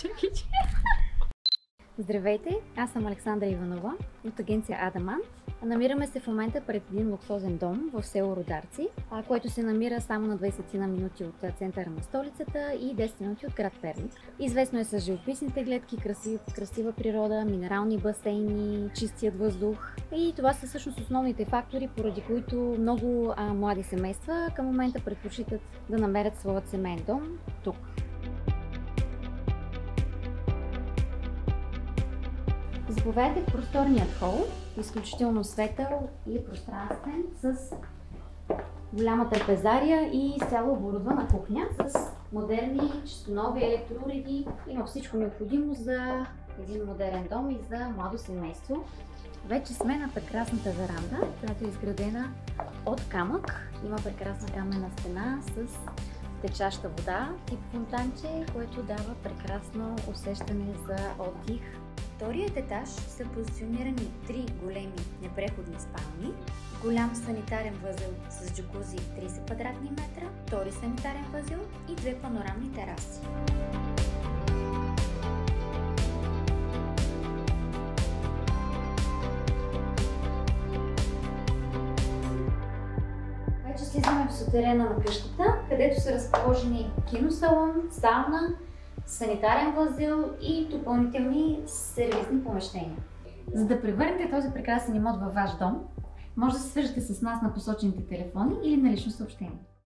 Чакай. Здравейте, аз съм Александра Иванова от агенция Адамант. Намираме се в момента пред един луксозен дом в село Рударци, който се намира само на 20 на минути от центъра на столицата и 10 минути от град Перник. Известно е с живописните гледки, красива природа, минерални басейни, чистият въздух. И това са всъщност основните фактори, поради които много млади семейства към момента предпочитат да намерят своят семейен дом тук. Заповядайте в просторният хол, изключително светъл и пространствен, с голяма трапезария и изцяло оборудвана кухня с модерни, чисто нови електроуреди. Има всичко необходимо за един модерен дом и за младо семейство. Вече сме на прекрасната веранда, която е изградена от камък. Има прекрасна каменна стена с течаща вода, тип фонтанче, което дава прекрасно усещане за отдих. Вторият етаж са позиционирани 3 големи непреходни спални, голям санитарен възел с джакузи 30 квадратни метра, втори санитарен възел и 2 панорамни тераси. Вече слизаме в сутерена на къщата, където са разположени киносалон, сауна, санитарен възел и допълнителни сервизни помещения. За да превърнете този прекрасен имот във ваш дом, може да се свържете с нас на посочените телефони или на лично съобщение.